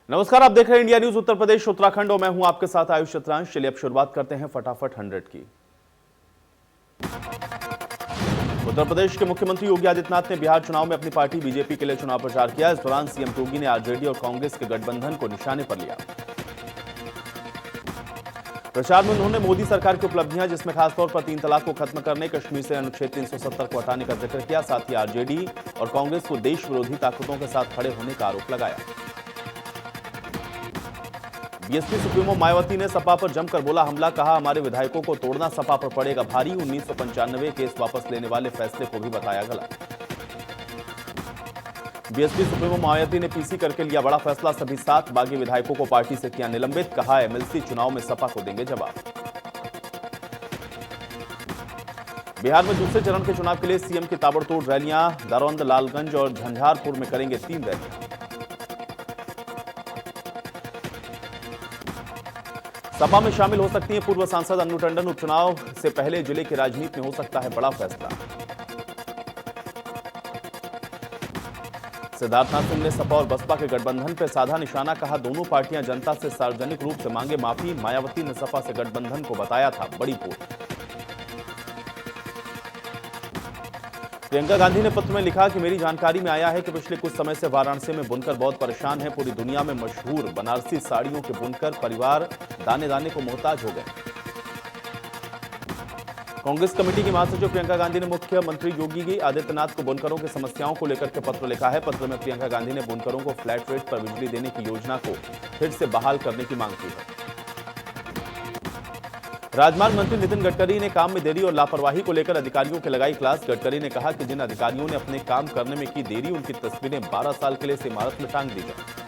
नमस्कार, आप देख रहे हैं इंडिया न्यूज उत्तर प्रदेश उत्तराखंड और मैं हूं आपके साथ आयुष चतुरांश। चलिए अब शुरुआत करते हैं फटाफट 100 की। उत्तर प्रदेश के मुख्यमंत्री योगी आदित्यनाथ ने बिहार चुनाव में अपनी पार्टी बीजेपी के लिए चुनाव प्रचार किया। इस दौरान सीएम योगी ने आरजेडी और कांग्रेस के गठबंधन को निशाने पर लिया। प्रचार में उन्होंने मोदी सरकार की उपलब्धियां, जिसमें खासतौर पर 3 तलाक को खत्म करने, कश्मीर से अनुच्छेद 370 को हटाने का जिक्र किया। साथ ही आरजेडी और कांग्रेस को देश विरोधी ताकतों के साथ खड़े होने का आरोप लगाया। बीएसपी सुप्रीमो मायावती ने सपा पर जमकर बोला हमला, कहा हमारे विधायकों को तोड़ना सपा पर पड़ेगा भारी। 1995 केस वापस लेने वाले फैसले को भी बताया गलत। बीएसपी सुप्रीमो मायावती ने पीसी करके लिया बड़ा फैसला, सभी 7 बागी विधायकों को पार्टी से किया निलंबित। कहा एमएलसी चुनाव में सपा को देंगे जवाब। बिहार में दूसरे चरण के चुनाव के लिए सीएम की ताबड़तोड़ रैलियां, दारोंद, लालगंज और झंझारपुर में करेंगे 3 रैलियां। सपा में शामिल हो सकती हैं पूर्व सांसद अन्नू टंडन। उपचुनाव से पहले जिले की राजनीति में हो सकता है बड़ा फैसला। सिद्धार्थनाथ सिंह ने सपा और बसपा के गठबंधन पर साधा निशाना, कहा दोनों पार्टियां जनता से सार्वजनिक रूप से मांगे माफी। मायावती ने सपा से गठबंधन को बताया था बड़ी भूल। प्रियंका गांधी ने पत्र में लिखा कि मेरी जानकारी में आया है कि पिछले कुछ समय से वाराणसी में बुनकर बहुत परेशान हैं। पूरी दुनिया में मशहूर बनारसी साड़ियों के बुनकर परिवार दाने दाने को मोहताज हो गए। कांग्रेस कमेटी की महासचिव प्रियंका गांधी ने मुख्यमंत्री योगी आदित्यनाथ को बुनकरों की समस्याओं को लेकर के पत्र लिखा है। पत्र में प्रियंका गांधी ने बुनकरों को फ्लैट रेट पर बिजली देने की योजना को फिर से बहाल करने की मांग की है। राजमार्ग मंत्री नितिन गडकरी ने काम में देरी और लापरवाही को लेकर अधिकारियों की लगाई क्लास। गडकरी ने कहा कि जिन अधिकारियों ने अपने काम करने में की देरी, उनकी तस्वीरें 12 साल के लिए इस इमारत में टांग दी जाए।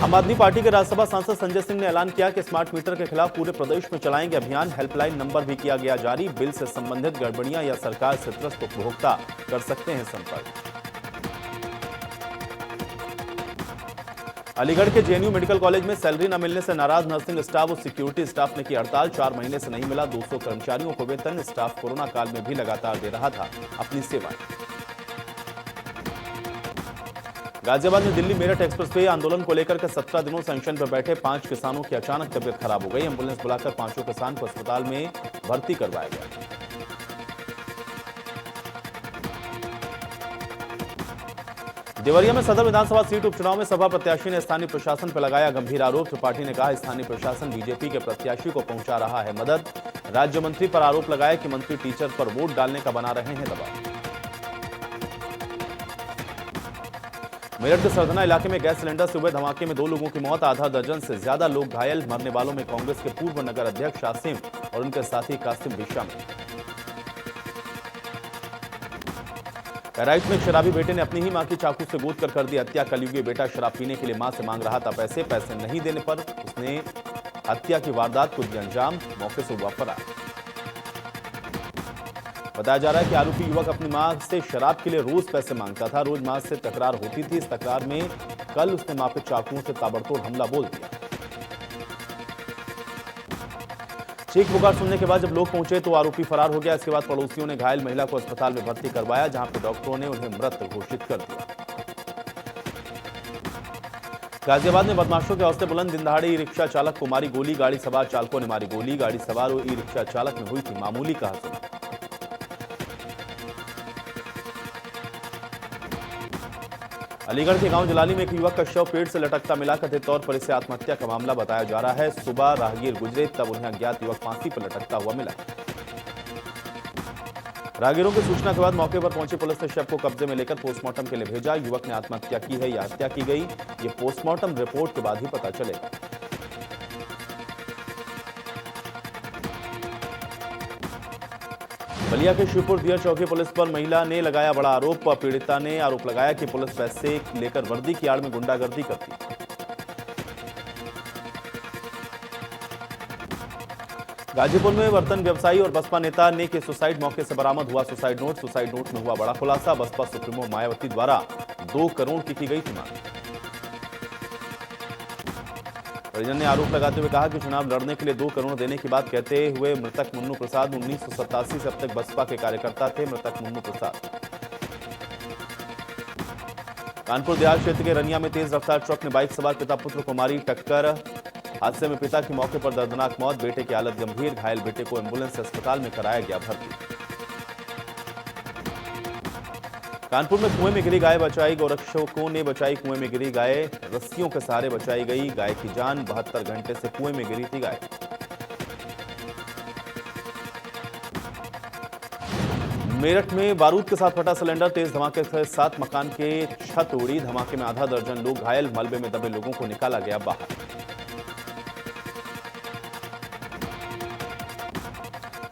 आम आदमी पार्टी के राज्यसभा सांसद संजय सिंह ने ऐलान किया कि स्मार्ट मीटर के खिलाफ पूरे प्रदेश में चलाएंगे अभियान। हेल्पलाइन नंबर भी किया गया जारी। बिल से संबंधित गड़बड़ियां या सरकार से त्रस्त उपभोक्ता कर सकते हैं संपर्क। अलीगढ़ के जेएनयू मेडिकल कॉलेज में सैलरी न मिलने से नाराज नर्सिंग स्टाफ और सिक्योरिटी स्टाफ ने की हड़ताल। 4 महीने से नहीं मिला 200 कर्मचारियों को वेतन। स्टाफ कोरोना काल में भी लगातार दे रहा था अपनी सेवाएं। गाजियाबाद में दिल्ली मेरठ एक्सप्रेसवे आंदोलन को लेकर के 17 दिनों से अनशन पर बैठे 5 किसानों की अचानक तबियत खराब हो गई। एंबुलेंस बुलाकर 5 किसान को अस्पताल में भर्ती करवाया गया। देवरिया में सदर विधानसभा सीट उपचुनाव में सपा प्रत्याशी ने स्थानीय प्रशासन पर लगाया गंभीर आरोप। त्रिपाठी ने कहा स्थानीय प्रशासन बीजेपी के प्रत्याशी को पहुंचा रहा है मदद। राज्य मंत्री पर आरोप लगाया कि मंत्री टीचर पर वोट डालने का बना रहे हैं दबाव। मेरठ के सरधना इलाके में गैस सिलेंडर से हुए धमाके में 2 लोगों की मौत, आधा दर्जन से ज्यादा लोग घायल। मरने वालों में कांग्रेस के पूर्व नगर अध्यक्ष आसिम और उनके साथी कासिम भी शामिल। बहराइच में एक शराबी बेटे ने अपनी ही मां की चाकू से गोद कर दी हत्या। कलयुगी बेटा शराब पीने के लिए मां से मांग रहा था पैसे नहीं देने पर उसने हत्या की वारदात को दिया अंजाम। मौके से हुआ फरार। बताया जा रहा है कि आरोपी युवक अपनी मां से शराब के लिए रोज पैसे मांगता था। रोज मां से तकरार होती थी। इस तकरार में कल उसने मां पे चाकुओं से ताबड़तोड़ हमला बोल दिया। चीख पुकार सुनने के बाद जब लोग पहुंचे तो आरोपी फरार हो गया। इसके बाद पड़ोसियों ने घायल महिला को अस्पताल में भर्ती करवाया, जहां पर डॉक्टरों ने उन्हें मृत घोषित कर दिया। गाजियाबाद में बदमाशों के हौसले बुलंद, दिन दहाड़े ई रिक्शा चालक को मारी गोली। गाड़ी सवार चालकों ने मारी गोली। गाड़ी सवार और ई रिक्शा चालक में हुई थी मामूली कहासुनी। अलीगढ़ के गांव जलाली में एक युवक का शव पेड़ से लटकता मिला। कथित तौर पर इसे आत्महत्या का मामला बताया जा रहा है। सुबह राहगीर गुजरे तब उन्हें अज्ञात युवक फांसी पर लटकता हुआ मिला। राहगीरों की सूचना के बाद मौके पर पहुंची पुलिस ने शव को कब्जे में लेकर पोस्टमार्टम के लिए भेजा। युवक ने आत्महत्या की है या हत्या की गई, ये पोस्टमार्टम रिपोर्ट के बाद ही पता चलेगा। बलिया के शिवपुर दियर चौकी पुलिस पर महिला ने लगाया बड़ा आरोप। पीड़िता ने आरोप लगाया कि पुलिस पैसे लेकर वर्दी की आड़ में गुंडागर्दी करती। गाजीपुर में बर्तन व्यवसायी और बसपा नेता ने के सुसाइड मौके से बरामद हुआ सुसाइड नोट में हुआ बड़ा खुलासा। बसपा सुप्रीमो मायावती द्वारा 2 करोड़ की गई थी मांग। परिजन ने आरोप लगाते हुए कहा कि चुनाव लड़ने के लिए 2 करोड़ देने की बात कहते हुए मृतक मुन्नू प्रसाद 1987 से अब तक बसपा के कार्यकर्ता थे। मृतक मुन्नू प्रसाद कानपुर देहात क्षेत्र के रनिया में तेज रफ्तार ट्रक ने बाइक सवार पिता पुत्र को मारी टक्कर। हादसे में पिता की मौके पर दर्दनाक मौत, बेटे की हालत गंभीर, घायल बेटे को एंबुलेंस से अस्पताल में कराया गया भर्ती। कानपुर में कुएं में गिरी गाय बचाई, गौरक्षकों ने बचाई कुएं में गिरी गाय, रस्सियों के सहारे बचाई गई गाय की जान। 72 घंटे से कुएं में गिरी थी गाय। मेरठ में बारूद के साथ फटा सिलेंडर, तेज धमाके के साथ मकान के छत उड़ी, धमाके में आधा दर्जन लोग घायल, मलबे में दबे लोगों को निकाला गया बाहर।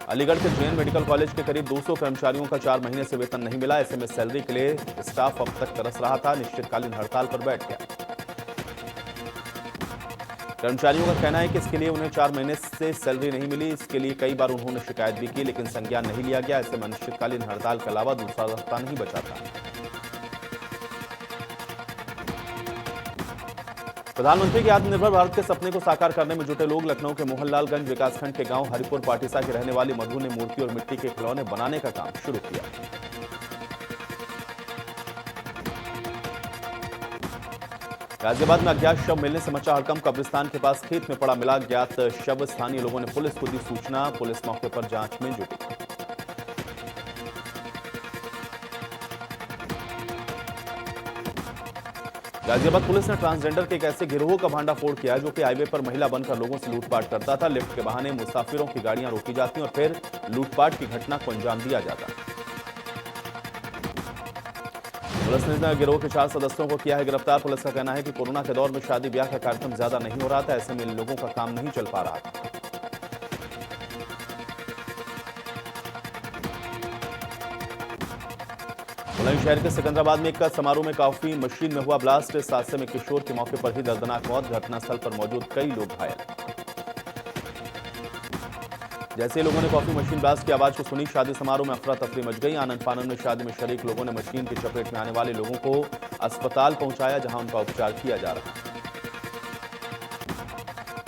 अलीगढ़ के जेएन मेडिकल कॉलेज के करीब 200 कर्मचारियों का 4 महीने से वेतन नहीं मिला। ऐसे में सैलरी के लिए स्टाफ अब तक तरस रहा था, निश्चितकालीन हड़ताल पर बैठ गया। कर्मचारियों का कहना है कि इसके लिए उन्हें 4 महीने से सैलरी नहीं मिली। इसके लिए कई बार उन्होंने शिकायत भी की, लेकिन संज्ञान नहीं लिया गया। ऐसे में अनिश्चितकालीन हड़ताल के अलावा दूसरा रास्ता नहीं बचा था। प्रधानमंत्री के आत्मनिर्भर भारत के सपने को साकार करने में जुटे लोग। लखनऊ के मोहनलालगंज विकासखंड के गांव हरिपुर पाटिसा की रहने वाली मधु ने मूर्ति और मिट्टी के खिलौने बनाने का काम शुरू किया। गाजियाबाद में अज्ञात शव मिलने से मचा हड़कंप, कब्रिस्तान के पास खेत में पड़ा मिला ज्ञात शव। स्थानीय लोगों ने पुलिस को दी सूचना, पुलिस मौके पर जांच में जुटी। गाजियाबाद पुलिस ने ट्रांसजेंडर के एक ऐसे गिरोह का भांडाफोड़ किया जो कि हाईवे पर महिला बनकर लोगों से लूटपाट करता था। लिफ्ट के बहाने मुसाफिरों की गाड़ियां रोकी जाती और फिर लूटपाट की घटना को अंजाम दिया जाता। पुलिस ने गिरोह के 4 सदस्यों को किया है गिरफ्तार। पुलिस का कहना है कि कोरोना के दौर में शादी ब्याह का कार्यक्रम ज्यादा नहीं हो रहा था, ऐसे में इन लोगों का काम नहीं चल पा रहा था। बुलंदशहर के सिकंदराबाद में एक समारोह में कॉफी मशीन में हुआ ब्लास्ट। इस हादसे में किशोर की मौके पर ही दर्दनाक मौत, घटनास्थल पर मौजूद कई लोग घायल। जैसे लोगों ने कॉफी मशीन ब्लास्ट की आवाज को सुनी, शादी समारोह में अफरा तफरी मच गई। आनंद फानन में शादी में शरीक लोगों ने मशीन की चपेट में आने वाले लोगों को अस्पताल पहुंचाया, जहां उनका उपचार किया जा रहा है।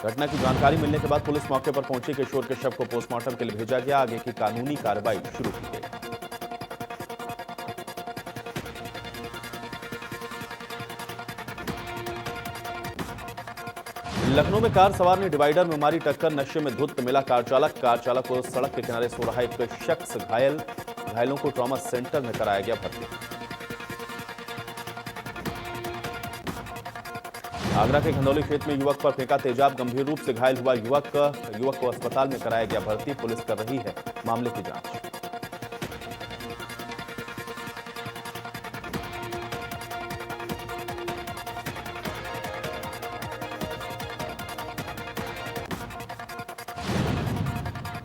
घटना की जानकारी मिलने के बाद पुलिस मौके पर पहुंची। किशोर के शव को पोस्टमार्टम के लिए भेजा गया। आगे की कानूनी कार्रवाई शुरू की गई। लखनऊ में कार सवार ने डिवाइडर में मारी टक्कर, नशे में धुत मिला कार चालक को सड़क के किनारे सो रहा एक शख्स घायल, घायलों को ट्रॉमा सेंटर में कराया गया भर्ती। आगरा के खंदौली क्षेत्र में युवक पर फेंका तेजाब, गंभीर रूप से घायल हुआ युवक को अस्पताल में कराया गया भर्ती। पुलिस कर रही है मामले की जांच।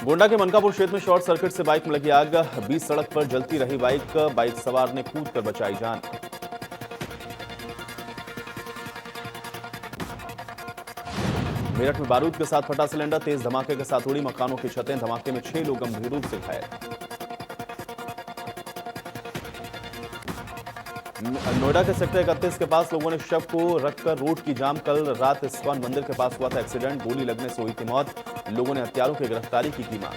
गोंडा के मनकापुर क्षेत्र में शॉर्ट सर्किट से बाइक में लगी आग, 20 सड़क पर जलती रही बाइक सवार ने कूदकर बचाई जान। मेरठ में बारूद के साथ फटा सिलेंडर, तेज धमाके के साथ उड़ी मकानों की छतें, धमाके में 6 लोग गंभीर रूप से घायल। नोएडा के सेक्टर 31 के पास लोगों ने शव को रखकर रोड की जाम। कल रात इस्कॉन मंदिर के पास हुआ था एक्सीडेंट, गोली लगने से हुई थी मौत। लोगों ने हत्यारों की गिरफ्तारी की मांग।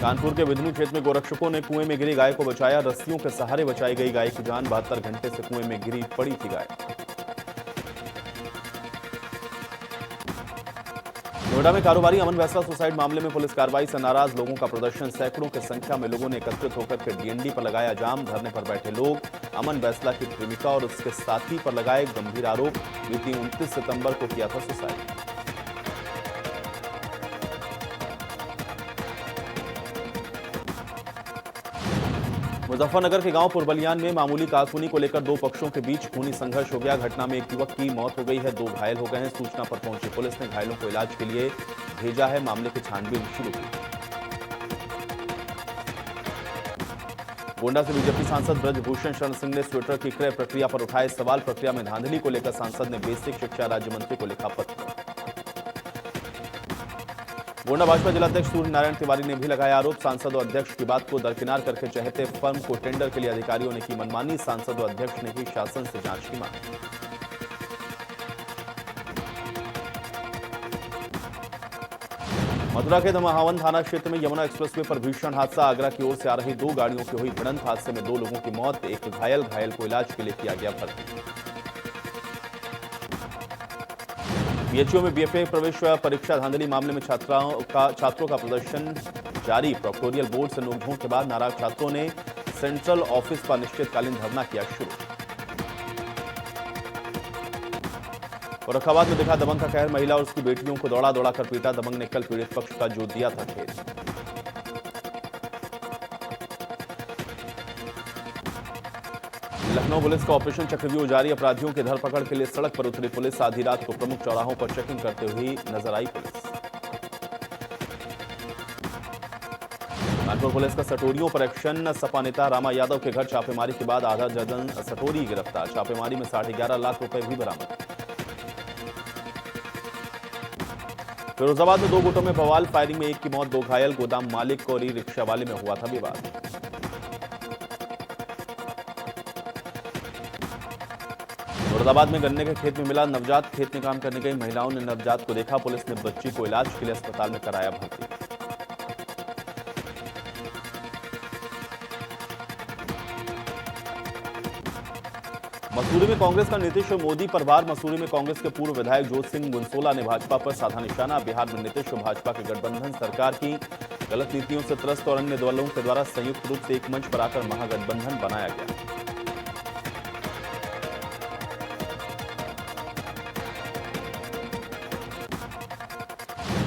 कानपुर के विधनु क्षेत्र में गोरक्षकों ने कुएं में गिरी गाय को बचाया, रस्सियों के सहारे बचाई गई गाय की जान। 72 घंटे से कुएं में गिरी पड़ी थी गाय। नोएडा में कारोबारी अमन बैसला सुसाइड मामले में पुलिस कार्रवाई से नाराज लोगों का प्रदर्शन, सैकड़ों की संख्या में लोगों ने एकत्रित होकर के डीएनडी पर लगाया जाम। धरने पर बैठे लोग अमन बैसला की प्रेमिका और उसके साथी पर लगाए गंभीर आरोप, बीती 29 सितंबर को किया था सुसाइड। मुजफ्फरनगर के गांव पुरबलियान में मामूली कासूनी को लेकर 2 पक्षों के बीच खूनी संघर्ष हो गया। घटना में एक युवक की मौत हो गई है, 2 घायल हो गए हैं। सूचना पर पहुंची पुलिस ने घायलों को इलाज के लिए भेजा है, मामले की छानबीन शुरू की। गोंडा से बीजेपी सांसद ब्रजभूषण शरण सिंह ने स्वेटर की क्रय प्रक्रिया पर उठाए सवाल। प्रक्रिया में धांधली को लेकर सांसद ने बेसिक शिक्षा राज्य मंत्री को लिखा पत्र। गोंडा भाजपा जिलाध्यक्ष सूर्य नारायण तिवारी ने भी लगाया आरोप, सांसद और अध्यक्ष की बात को दरकिनार करके चहेते फर्म को टेंडर के लिए अधिकारियों ने की मनमानी। सांसद और अध्यक्ष ने की शासन से जांच की मांग। मथुरा के दमहावन थाना क्षेत्र में यमुना एक्सप्रेसवे पर भीषण हादसा। आगरा की ओर से आ रही 2 गाड़ियों की हुई भिड़ंत। हादसे में 2 लोगों की मौत, एक घायल को इलाज के लिए किया गया भर्ती। बीएचयू में बीएफए प्रवेश परीक्षा धांधली मामले में छात्रों का प्रदर्शन जारी। प्रोक्टोरियल बोर्ड से नोकझोंक के बाद नाराज छात्रों ने सेंट्रल ऑफिस पर अनिश्चितकालीन धरना किया शुरू। फर्रुखाबाद में दिखा दबंग का कहर। महिला और उसकी बेटियों को दौड़ा कर पीटा। दबंग ने कल पीड़ित पक्ष का जो दिया था खेद। लखनऊ पुलिस का ऑपरेशन चक्रव्यूह जारी। अपराधियों की धरपकड़ के लिए सड़क पर उतरी पुलिस। आधी रात को प्रमुख चौराहों पर चेकिंग करते हुए नजर आई पुलिस। कानपुर पुलिस का सटोरियों पर एक्शन। सपा नेता रामा यादव के घर छापेमारी के बाद आधा दर्जन सटोरी गिरफ्तार। छापेमारी में 11.5 लाख रुपए भी बरामद। फिरोजाबाद में 2 गुटों में बवाल। फायरिंग में 1 की मौत, 2 घायल। गोदाम मालिक और ई रिक्शा वाले में हुआ था विवाद। मुरादाबाद में गन्ने के खेत में मिला नवजात। खेत में काम करने गई महिलाओं ने नवजात को देखा। पुलिस ने बच्ची को इलाज के लिए अस्पताल में कराया भर्ती। मसूरी में कांग्रेस का नीतीश और मोदी पर वार। मसूरी में कांग्रेस के पूर्व विधायक जोत सिंह गुनसोला ने भाजपा पर साधा निशाना। बिहार में नीतीश और भाजपा के गठबंधन सरकार की गलत नीतियों से त्रस्त और अन्य दलों के द्वारा संयुक्त रूप से एक मंच पर आकर महागठबंधन बनाया गया।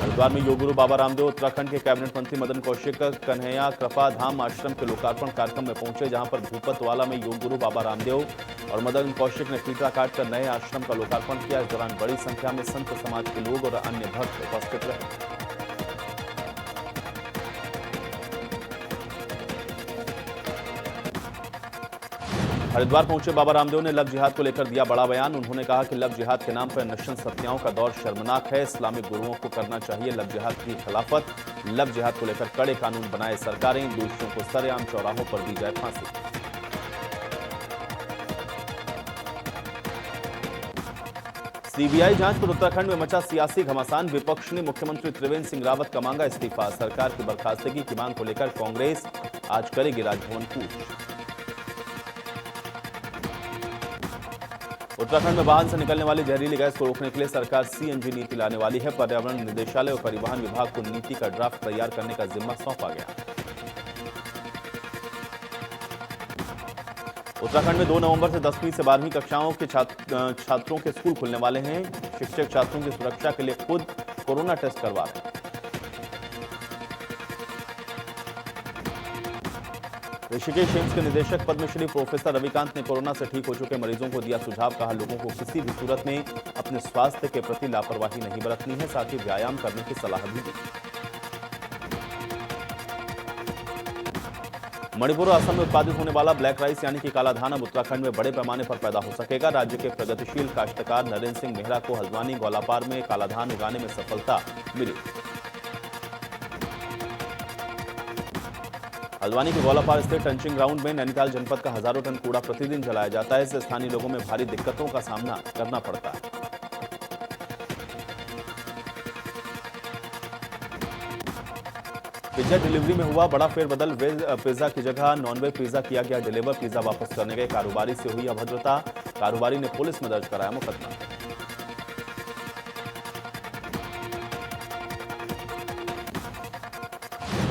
हरिद्वार में योग गुरु बाबा रामदेव उत्तराखंड के कैबिनेट मंत्री मदन कौशिक कन्हैया कृपा धाम आश्रम के लोकार्पण कार्यक्रम में पहुंचे, जहां पर भूपतवाला में योग गुरु बाबा रामदेव और मदन कौशिक ने पीटा काट कर नए आश्रम का लोकार्पण किया। इस दौरान बड़ी संख्या में संत समाज के लोग और अन्य भक्त उपस्थित रहे। हरिद्वार पहुंचे बाबा रामदेव ने लव जिहाद को लेकर दिया बड़ा बयान। उन्होंने कहा कि लव जिहाद के नाम पर नशन सत्याओं का दौर शर्मनाक है। इस्लामिक गुरुओं को करना चाहिए लव जिहाद की खिलाफत। लव जिहाद को लेकर कड़े कानून बनाए सरकारें। दोषियों को सरेआम चौराहों पर दी जाए फांसी। सीबीआई जांच पर उत्तराखंड में मचा सियासी घमासान। विपक्ष ने मुख्यमंत्री त्रिवेंद्र सिंह रावत का मांगा इस्तीफा। सरकार की बर्खास्तगी की मांग को लेकर कांग्रेस आज करेगी राजभवन कूच। उत्तराखंड में वाहन से निकलने वाली जहरीली गैस को रोकने के लिए सरकार सीएनजी नीति लाने वाली है। पर्यावरण निदेशालय और परिवहन विभाग को नीति का ड्राफ्ट तैयार करने का जिम्मा सौंपा गया। उत्तराखंड में 2 नवंबर से 10वीं से 12वीं कक्षाओं के छात्रों के स्कूल खुलने वाले हैं। शिक्षक छात्रों की सुरक्षा के लिए खुद कोरोना टेस्ट करवा रहे हैं। ऋषिकेश एम्स के निदेशक पद्मश्री प्रोफेसर रविकांत ने कोरोना से ठीक हो चुके मरीजों को दिया सुझाव। कहा लोगों को किसी भी सूरत में अपने स्वास्थ्य के प्रति लापरवाही नहीं बरतनी है, साथ ही व्यायाम करने की सलाह भी दी। मणिपुर और असम में उत्पादित होने वाला ब्लैक राइस यानी कि काला धान अब उत्तराखंड में बड़े पैमाने पर पैदा हो सकेगा। राज्य के प्रगतिशील काश्तकार नरेंद्र सिंह मेहरा को हल्द्वानी गौलापार में काला धान उगाने में सफलता मिली। हल्द्वानी के गौलापार स्थित टंचिंग ग्राउंड में नैनीताल जनपद का हजारों टन कूड़ा प्रतिदिन जलाया जाता है। इससे स्थानीय लोगों में भारी दिक्कतों का सामना करना पड़ता है। पिज्जा डिलीवरी में हुआ बड़ा फेरबदल। वेज पिज्जा की जगह नॉनवेज पिज्जा किया गया डिलीवर। पिज्जा वापस करने गए कारोबारी से हुई अभद्रता। कारोबारी ने पुलिस में दर्ज कराया मुकदमा।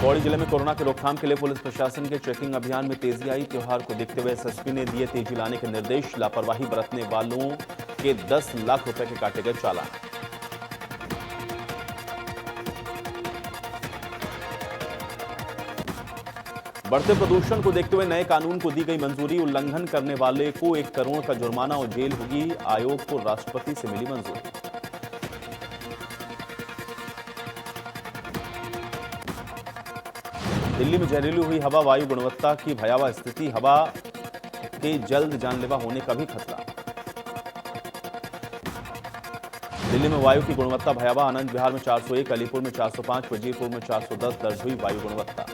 पौड़ी जिले में कोरोना की रोकथाम के लिए पुलिस प्रशासन के चेकिंग अभियान में तेजी आई। त्योहार को देखते हुए एसएसपी ने दिए तेजी लाने के निर्देश। लापरवाही बरतने वालों के 10 लाख रुपए के काटे गए चालान। बढ़ते प्रदूषण को देखते हुए नए कानून को दी गई मंजूरी। उल्लंघन करने वाले को 1 करोड़ का जुर्माना और जेल होगी। आयोग को राष्ट्रपति से मिली मंजूरी। दिल्ली में जहरीली हुई हवा। वायु गुणवत्ता की भयावह स्थिति। हवा के जल्द जानलेवा होने का भी खतरा। दिल्ली में वायु की गुणवत्ता भयावह। आनंद विहार में 401, अलीपुर में 405, वजीरपुर में 410 दर्ज हुई वायु गुणवत्ता।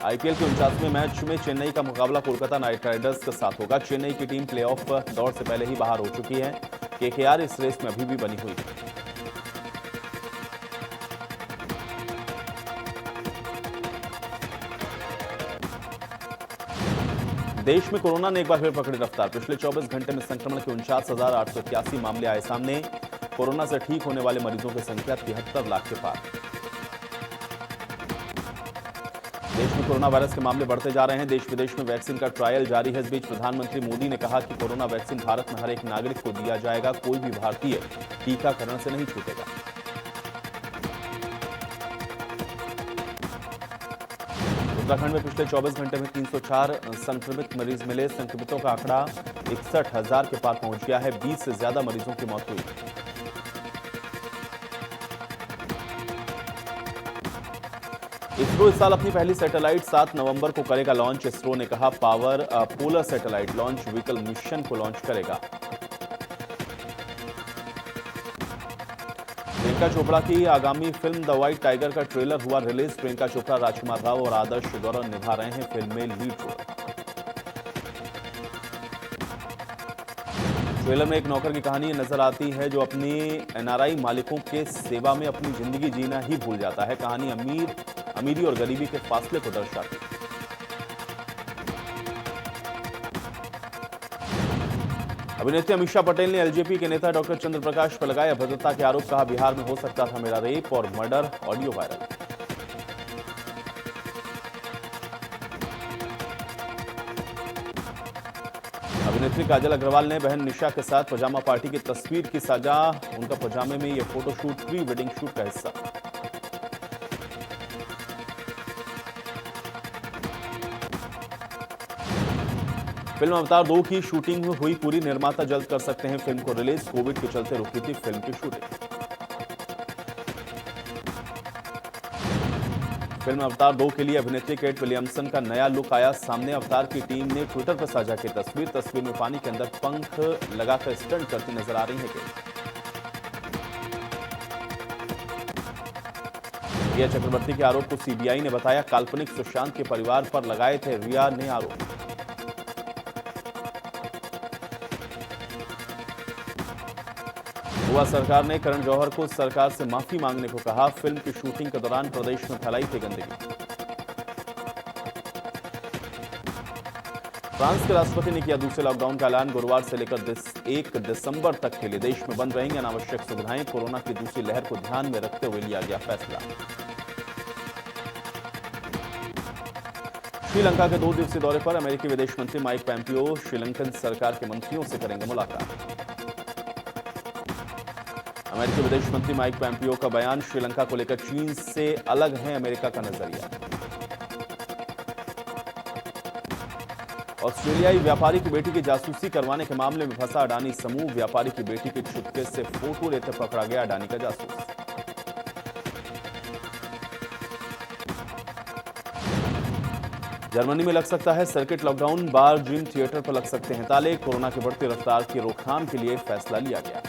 आईपीएल के 49वें मैच में चेन्नई का मुकाबला कोलकाता नाइट राइडर्स के साथ होगा। चेन्नई की टीम प्लेऑफ दौड़ से पहले ही बाहर हो चुकी है। केकेआर इस रेस में अभी भी बनी हुई है। देश में कोरोना ने एक बार फिर पकड़ी रफ्तार। पिछले 24 घंटे में संक्रमण के 49,881 मामले आए सामने। कोरोना से ठीक होने वाले मरीजों की संख्या 73 लाख के पार। देश में कोरोना वायरस के मामले बढ़ते जा रहे हैं। देश विदेश में वैक्सीन का ट्रायल जारी है। इस बीच प्रधानमंत्री मोदी ने कहा कि कोरोना वैक्सीन भारत में हर एक नागरिक को दिया जाएगा। कोई भी भारतीय टीकाकरण से नहीं छूटेगा। उत्तराखंड में पिछले 24 घंटे में 304 संक्रमित मरीज मिले। संक्रमितों का आंकड़ा 61,000 के पार पहुंच गया है। 20 से ज्यादा मरीजों की मौत हुई। इसरो इस साल अपनी पहली सैटेलाइट 7 नवंबर को करेगा लॉन्च। इसरो ने कहा polar satellite launch vehicle mission को लॉन्च करेगा। प्रियंका चोपड़ा की आगामी फिल्म द व्हाइट टाइगर का ट्रेलर हुआ रिलीज। प्रियंका चोपड़ा, राजकुमार राव और आदर्श गौरव निभा रहे हैं फिल्म में लीड रोल। ट्रेलर में एक नौकर की कहानी नजर आती है जो अपनी एनआरआई मालिकों के सेवा में अपनी जिंदगी जीना ही भूल जाता है। कहानी अमीरी और गरीबी के फासले को दर्शाती है। अभिनेत्री अमीषा पटेल ने एलजेपी के नेता डॉक्टर चंद्र प्रकाश पर लगाए अभद्रता के आरोप। कहा, बिहार में हो सकता था मेरा रेप और मर्डर। Audio viral. अभिनेत्री काजल अग्रवाल ने बहन निशा के साथ पजामा पार्टी की तस्वीर की साझा। उनका पजामे में यह फोटोशूट प्री वेडिंग शूट का हिस्सा। फिल्म अवतार 2 की शूटिंग हुई पूरी। निर्माता जल्द कर सकते हैं फिल्म को रिलीज। कोविड के चलते रुकी थी फिल्म की शूटिंग। फिल्म अवतार 2 के लिए अभिनेत्री केट विलियमसन का नया लुक आया सामने। अवतार की टीम ने ट्विटर पर साझा की तस्वीर। तस्वीर में पानी के अंदर पंख लगाकर स्टंट करती नजर आ रही है केट। रिया चक्रवर्ती के आरोप को सीबीआई ने बताया काल्पनिक। सुशांत के परिवार पर लगाए थे रिया ने आरोप। गोवा सरकार ने करण जौहर को सरकार से माफी मांगने को कहा। फिल्म की शूटिंग के दौरान प्रदेश में फैलाई थी गंदगी। फ्रांस के राष्ट्रपति ने किया दूसरे लॉकडाउन का ऐलान। गुरुवार से लेकर 1 दिसंबर तक के लिए देश में बंद रहेंगी अनावश्यक सुविधाएं। कोरोना की दूसरी लहर को ध्यान में रखते हुए लिया गया फैसला। श्रीलंका के 2 दिवसीय दौरे पर अमेरिकी विदेश मंत्री माइक पोम्पियो श्रीलंकन सरकार के मंत्रियों से करेंगे मुलाकात। अमेरिकी विदेश मंत्री माइक पोम्पियो का बयान। श्रीलंका को लेकर चीन से अलग है अमेरिका का नजरिया। ऑस्ट्रेलियाई व्यापारी की बेटी की जासूसी करवाने के मामले में फंसा अडानी समूह। व्यापारी की बेटी के चुपके से फोटो लेते पकड़ा गया अडानी का जासूस। जर्मनी में लग सकता है सर्किट लॉकडाउन। बार, जिम, थिएटर पर लग सकते हैं ताले। कोरोना की बढ़ती रफ्तार की रोकथाम के लिए फैसला लिया गया।